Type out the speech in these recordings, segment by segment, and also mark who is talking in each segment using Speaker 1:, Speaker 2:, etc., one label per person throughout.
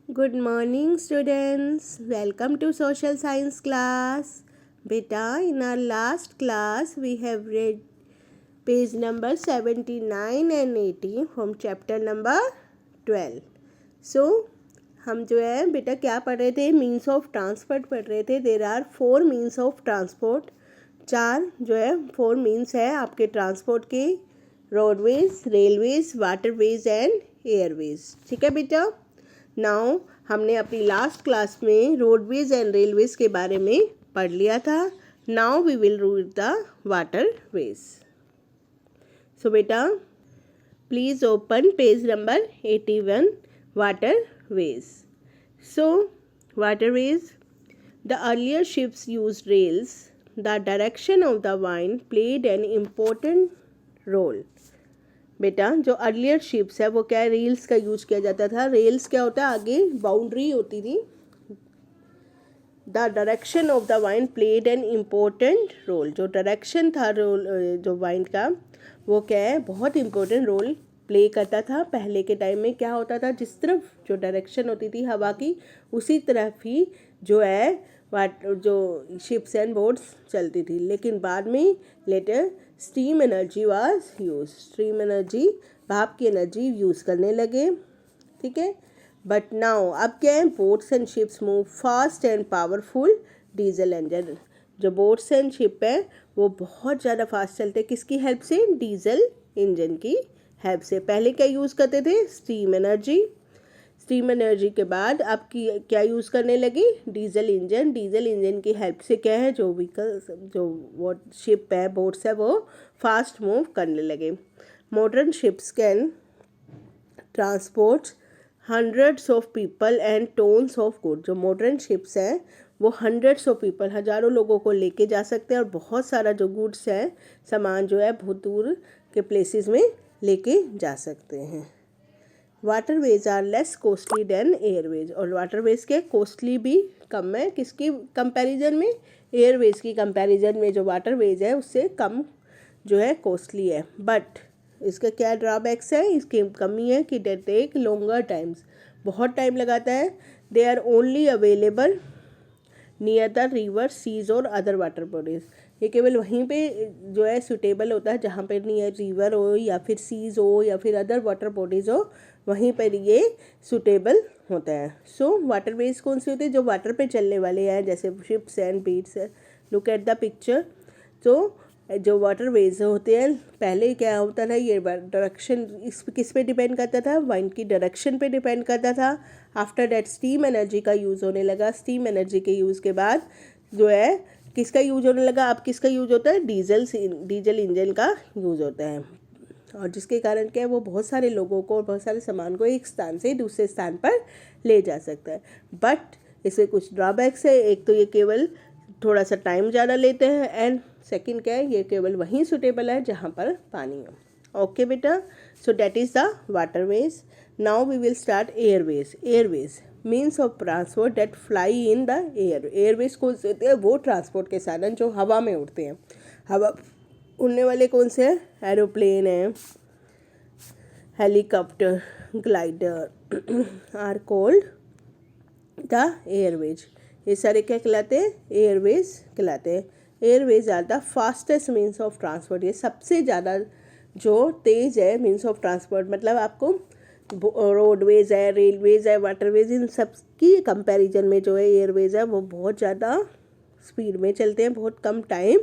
Speaker 1: Good morning, students. Welcome to social science class. Beta, in our last class, we have read page number 79 and 80 from chapter number 12. So, हम जो है बेटा क्या पढ़ रहे थे? मीन्स ऑफ ट्रांसपोर्ट पढ़ रहे थे. There are 4 means of transport. 4 जो है 4 मीन्स है आपके ट्रांसपोर्ट के. Roadways, railways, waterways and airways. ठीक है बेटा. नाउ हमने अपनी लास्ट क्लास में रोडवेज एंड रेलवेज के बारे में पढ़ लिया था. Now we will read the waterways. So बेटा please open page number 81, waterways. So, waterways, the earlier ships used rails. The direction of the wind played an important role. बेटा जो earlier ships है वो क्या है? रेल्स का use किया जाता था. रेल्स क्या होता है? आगे बाउंड्री होती थी. The direction of the wind played an important role. जो डायरेक्शन था रोल जो वाइंड का वो क्या है? बहुत इम्पोर्टेंट रोल प्ले करता था. पहले के टाइम में क्या होता था? जिस तरफ जो डायरेक्शन होती थी हवा की उसी तरफ ही जो है जो शिप्स एंड बोट्स चलती थी. लेकिन बाद में later steam energy was use. Steam energy, भाप की एनर्जी यूज़ करने लगे. ठीक है. बट नाउ अब क्या है? Boats and ships move fast and powerful diesel engine. जो बोट्स एंड शिप है वो बहुत ज़्यादा फास्ट चलते. किसकी हेल्प से? डीजल इंजन की हेल्प से. पहले क्या यूज़ करते थे? Steam energy. स्टीम एनर्जी के बाद आपकी क्या यूज़ करने लगी? Diesel engine. डीजल इंजन की हेल्प से क्या है? जो व्हीकल जो वो शिप है, बोट्स है, वो फास्ट मूव करने लगे. Modern ships can transport hundreds of people and tons of good. जो मॉडर्न शिप्स हैं वो हंड्रेड्स ऑफ पीपल, हज़ारों लोगों को लेके जा सकते हैं और बहुत सारा जो गुड्स है, सामान जो है बहुत दूर के प्लेसेस में लेके जा सकते हैं. Waterways are less costly than airways. और वाटरवेज के कॉस्टली भी कम है. किसकी कंपैरिजन में? एयरवेज की कंपैरिजन में जो वाटरवेज है उससे कम जो है कॉस्टली है. बट इसका क्या ड्रॉबैक्स है? इसकी कमी है कि दे टेक लॉन्गर टाइम्स. बहुत टाइम लगाता है. They are only available near the river, seas और अदर वाटर बॉडीज़. ये केवल वहीं पे जो है सूटेबल होता है जहाँ पर नियर रिवर हो या फिर सीज हो या फिर अदर वाटर बॉडीज़ हो, वहीं पर ये सूटेबल होता है. सो वाटरवेज कौन से होते हैं? जो वाटर पे चलने वाले हैं, जैसे ships and boats. Look at the picture. तो जो वाटरवेज होते हैं, पहले क्या होता था? ये डायरेक्शन किस पे डिपेंड करता था? वाइंड की डायरेक्शन पे डिपेंड करता था. आफ्टर दैट स्टीम एनर्जी का यूज़ होने लगा. स्टीम एनर्जी के यूज़ के बाद जो है किसका यूज़ होने लगा? अब किसका यूज़ होता है? डीजल इंजन का यूज़ होता है. और जिसके कारण क्या है? वो बहुत सारे लोगों को, बहुत सारे सामान को एक स्थान से दूसरे स्थान पर ले जा सकता है. बट इसमें कुछ ड्रॉबैक्स है. एक तो ये केवल थोड़ा सा टाइम ज़्यादा लेते हैं एंड सेकंड क्या है? ये केवल वहीं सूटेबल है जहाँ पर पानी हो. ओके बेटा. So that is the waterways. Now we will start airways. Airways means of transport that fly in the air. Airways को होते हैं वो ट्रांसपोर्ट के साधन जो हवा में उड़ते हैं. हवा उड़ने वाले कौन से हैं? एरोप्लेन है, helicopter, glider are called the airways. ये सारे क्या कहलाते हैं? एयरवेज कहलाते हैं. Airways are the fastest means of transport. ये सबसे ज़्यादा जो तेज़ है मीन्स ऑफ ट्रांसपोर्ट. मतलब आपको रोडवेज है, रेलवेज है, वाटरवेज, इन सब की कंपैरिजन में जो है एयरवेज है वो बहुत ज़्यादा स्पीड में चलते हैं, बहुत कम टाइम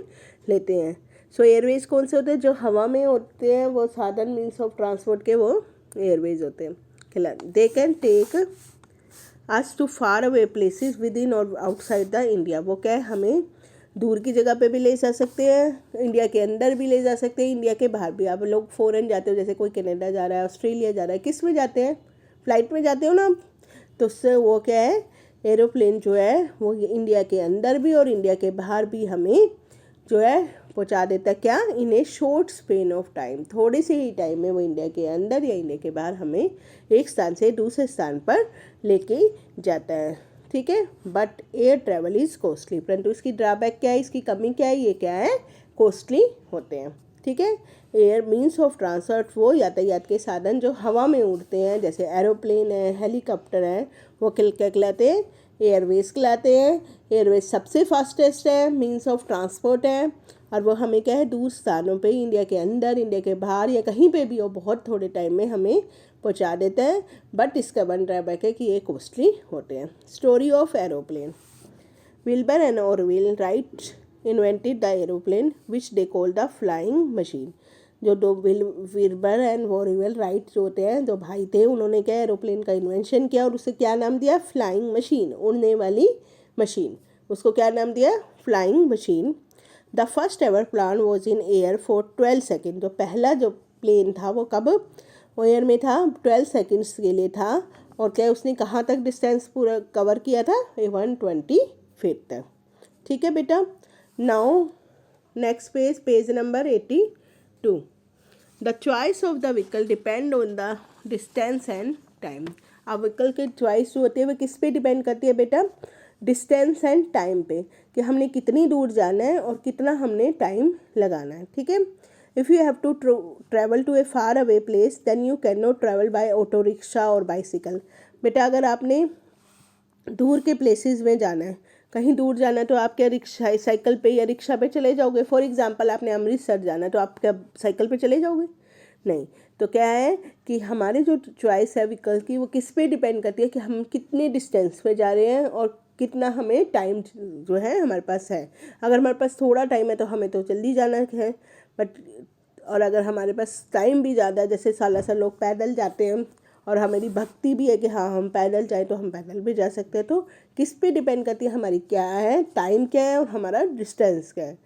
Speaker 1: लेते हैं. सो एयरवेज कौन से होते हैं? जो हवा में होते हैं वो साधन मीन्स ऑफ ट्रांसपोर्ट के वो एयरवेज होते हैं. They can take us to far away places within और आउटसाइड द इंडिया. वो क्या है? हमें दूर की जगह पे भी ले जा सकते हैं, इंडिया के अंदर भी ले जा सकते हैं, इंडिया के बाहर भी. आप लोग फ़ॉरेन जाते हो, जैसे कोई कनाडा जा रहा है, ऑस्ट्रेलिया जा रहा है, किस में जाते हैं? फ़्लाइट में जाते हो ना. तो उससे वो क्या है? एरोप्लेन जो है वो इंडिया के अंदर भी और इंडिया के बाहर भी हमें जो है पहुंचा देता. क्या? In a short span of time. थोड़े से ही टाइम में वो इंडिया के अंदर या इंडिया के बाहर हमें एक स्थान से दूसरे स्थान पर लेके जाता है. ठीक है. But air travel is costly. परंतु इसकी ड्रॉबैक क्या है? इसकी कमी क्या है? ये क्या है? कॉस्टली होते हैं. ठीक है। एयर मीन्स ऑफ ट्रांसपोर्ट, वो यातायात के साधन जो हवा में उड़ते हैं, जैसे एरोप्लेन है, हेलीकॉप्टर है, वो क्या कहलाते हैं, एयरवेज कहलाते हैं। एयरवेज सबसे फास्टेस्ट है, मीन्स ऑफ ट्रांसपोर्ट है, और वो हमें क्या है, दूर स्थानों पे, इंडिया के अंदर, इंडिया के बाहर या कहीं पे भी हो, बहुत थोड़े टाइम में हमें पहुंचा देता है। बट इसका वन ड्रॉबैक है कि ये कॉस्टली होते हैं। Story of aeroplane. Wilbur and Orville right invented the aeroplane which they call the flying machine. जो दो विल्बर एंड ऑरविल राइट जो होते हैं, जो भाई थे, उन्होंने क्या एरोप्लेन का इन्वेंशन किया और उसे क्या नाम दिया, फ्लाइंग मशीन, उड़ने वाली मशीन। उसको क्या नाम दिया, flying machine. The first ever plan was in air for 12 second. जो पहला जो प्लेन था वो कब एयर में था, 12 सेकेंड्स के लिए था। और क्या उसने कहाँ तक डिस्टेंस पूरा कवर किया था, 120 फीट तक। ठीक है बेटा। Now next page, page number 82। The choice of the vehicle depend on the distance and time. अब व्हीकल की चॉइस जो होती है वो किस पे डिपेंड करती है बेटा, डिस्टेंस एंड टाइम पे, कि हमने कितनी दूर जाना है और कितना हमने टाइम लगाना है। ठीक है। If you have to travel to a far away place then you can not travel by auto rickshaw और बाइसिकल। बेटा अगर आपने दूर के प्लेसेस में जाना है, कहीं दूर जाना है, तो आप क्या रिक्शा, साइकिल पे या रिक्शा पे चले जाओगे। फॉर एग्जांपल आपने अमृतसर जाना है तो आप क्या साइकिल पे चले जाओगे, नहीं। तो क्या है कि हमारे जो चॉइस है व्हीकल की वो किस पे डिपेंड करती है कि हम कितने डिस्टेंस पे जा रहे हैं और कितना हमें टाइम जो है हमारे पास है। अगर हमारे पास थोड़ा टाइम है तो हमें तो जल्दी जाना है, बट और अगर हमारे पास टाइम भी ज़्यादा है, जैसे सालासर लोग पैदल जाते हैं और हमारी भक्ति भी है कि हाँ हम पैदल जाए, तो हम पैदल भी जा सकते हैं। तो किस पे डिपेंड करती है, हमारी क्या है, टाइम क्या है और हमारा डिस्टेंस क्या है।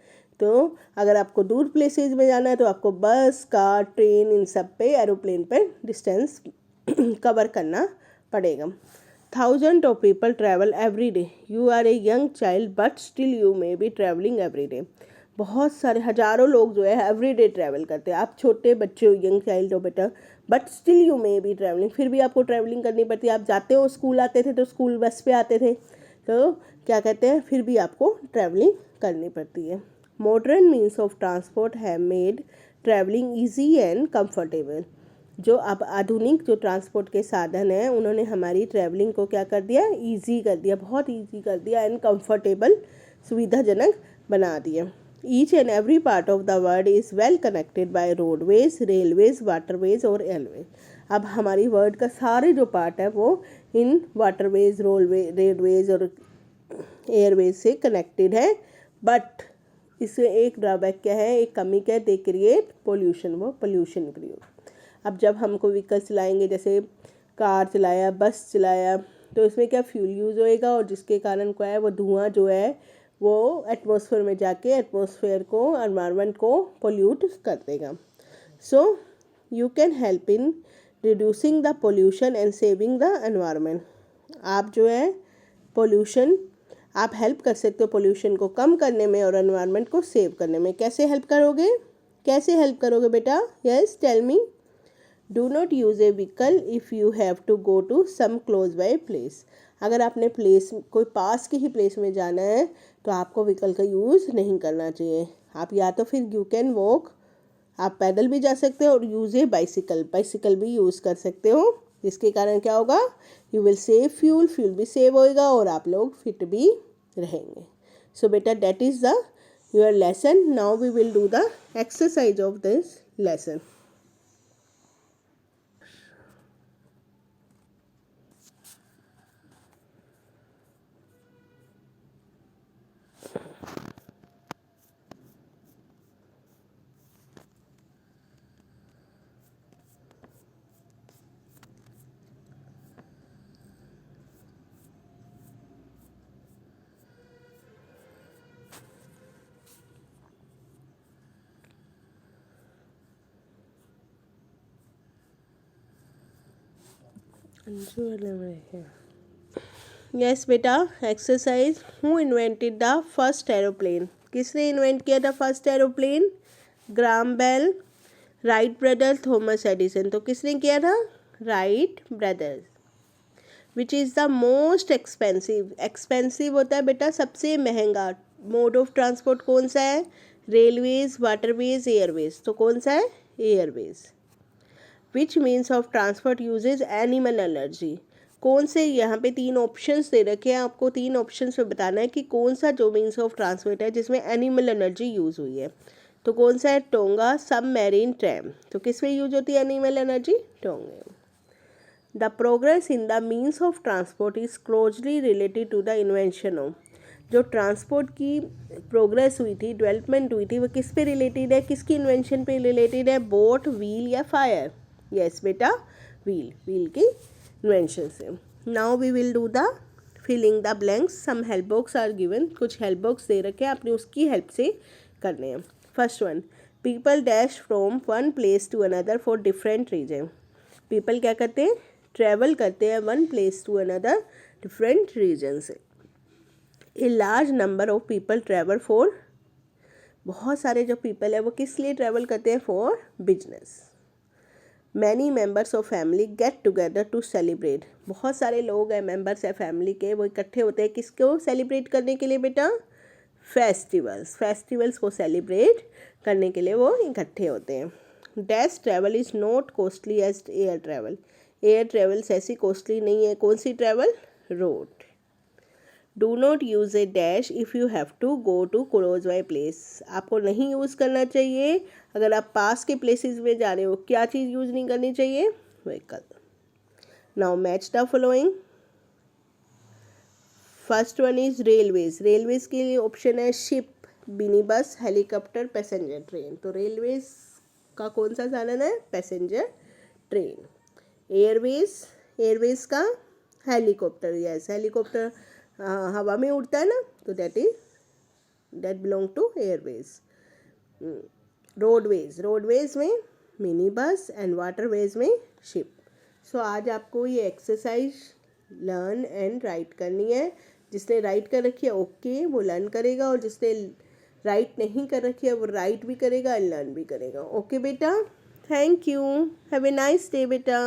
Speaker 1: तो अगर आपको दूर प्लेसेस में जाना है तो आपको बस, कार, ट्रेन, इन सब पे, एरोप्लेन पे डिस्टेंस कवर करना पड़ेगा। Thousand of people travel every day. You are a young child but still you may be travelling every day. बहुत सारे हज़ारों लोग जो है एवरी डे ट्रैवल करते हैं। आप छोटे बच्चे हो, यंग चाइल्ड हो बेटा, but still you may be travelling, फिर भी आपको ट्रैवलिंग करनी पड़ती है। आप जाते हो, स्कूल आते थे तो स्कूल बस पे आते थे, तो क्या कहते हैं, फिर भी आपको ट्रैवलिंग करनी पड़ती है। Modern means of transport have made travelling easy and comfortable. जो अब आधुनिक जो ट्रांसपोर्ट के साधन हैं उन्होंने हमारी ट्रैवलिंग को क्या कर दिया, ईजी कर दिया, बहुत ईजी कर दिया एंड कम्फर्टेबल, सुविधाजनक बना दिया। Each and every part of the world is well connected by roadways, railways, waterways और एयरवेज। अब हमारी वर्ल्ड का सारे जो पार्ट है वो इन वाटरवेज, रेलवेज और एयरवेज से कनेक्टेड है। बट इसमें एक ड्रॉबैक क्या है, एक कमी क्या है, दे क्रिएट पोल्यूशन, वो पोल्यूशन क्रिएट। अब जब हमको व्हीकल चलाएंगे, जैसे कार चलाया, बस चलाया, तो इसमें क्या फ्यूल यूज़ होएगा और जिसके कारण क्या है, वो धुआं जो है वो एटमॉस्फेयर में जाके एटमॉस्फेयर को, एनवायरनमेंट को पोल्यूट कर देगा। So you can help in reducing the pollution and saving the environment. आप जो है पोल्यूशन, आप हेल्प कर सकते हो पोल्यूशन को कम करने में और एनवायरनमेंट को सेव करने में। कैसे हेल्प करोगे, कैसे हेल्प करोगे बेटा, yes tell me. Do not use a vehicle if you have to go to some close by place. अगर आपने प्लेस, कोई पास की ही प्लेस में जाना है तो आपको व्हीकल का यूज़ नहीं करना चाहिए। आप या तो फिर यू कैन वॉक, आप पैदल भी जा सकते हो, और यूज़ ए बाइसिकल, बाइसिकल भी यूज़ कर सकते हो। जिसके कारण क्या होगा, you will save fuel, fuel भी सेव होएगा और आप लोग फिट भी रहेंगे। सो बेटा that is the your lesson. Now we will do the exercise of this lesson. Yes बेटा, exercise. Who invented the first aeroplane. किसने इन्वेंट किया था first aeroplane, Graham Bell, Wright brother, Thomas Edison. तो किसने किया था, Wright brothers. Which is the most expensive, expensive होता है बेटा सबसे महंगा, मोड ऑफ ट्रांसपोर्ट कौन सा है, रेलवेज, वाटरवेज, एयरवेज, तो कौन सा है? Airways. Which means of transport uses animal energy, कौन से, यहाँ पे 3 ऑप्शंस दे रखे हैं आपको, 3 ऑप्शंस में बताना है कि कौन सा जो मीन्स ऑफ ट्रांसपोर्ट है जिसमें एनिमल एनर्जी यूज़ हुई है। तो कौन सा है? Tonga, submarine, tram. तो किस में यूज होती है एनिमल एनर्जी? टोंगे। The progress in the means of transport is closely related to the invention of, जो ट्रांसपोर्ट की प्रोग्रेस हुई थी, डेवलपमेंट हुई थी, वो किस पे रिलेटेड है? किसकी इन्वेंशन पे रिलेटेड है? बोट, व्हील या फायर? यस बेटा, व्हील, व्हील की इन्वेंशन से। Now we will do the filling the blanks. Some help box are given, कुछ हेल्प बॉक्स दे रखे हैं, आपने उसकी हेल्प से करने हैं। First one, people dash from one place to another for different reason. People क्या करते हैं? ट्रैवल करते हैं one place to another different reason से। A large number of people travel for, बहुत सारे जो पीपल है वो किस लिए ट्रैवल करते हैं? For business. Many members of family get together to celebrate, बहुत सारे लोग हैं, मेम्बर्स है फैमिली के, वो इकट्ठे होते हैं किसको सेलिब्रेट करने के लिए बेटा? फेस्टिवल्स, फेस्टिवल्स को सेलिब्रेट करने के लिए वो इकट्ठे होते हैं। Dash travel is not costly as air travel, air travels ऐसी कॉस्टली नहीं है। कौन सी travel? Road. Do not use a dash if you have to go to close by place, आपको नहीं यूज़ करना चाहिए अगर आप पास के प्लेसेस में जा रहे हो। क्या चीज़ यूज़ नहीं करनी चाहिए? Vehicle. Now match the following. First one is railways, railways के लिए ऑप्शन है ship, mini bus, helicopter, passenger train. तो रेलवेज का कौन सा साधन है? Passenger train. एयरवेज, एयरवेज का हेलीकॉप्टर, यस हेलीकॉप्टर हवा में उड़ता है ना, तो that belong to airways. Roadways, roadways में मिनी बस एंड वाटरवेज में शिप। सो आज आपको ये एक्सरसाइज लर्न एंड राइट करनी है। जिसने राइट कर रखी है ओके वो लर्न करेगा, और जिसने राइट नहीं कर रखी है वो राइट भी करेगा एंड लर्न भी करेगा। ओके बेटा, thank you, have a nice day बेटा।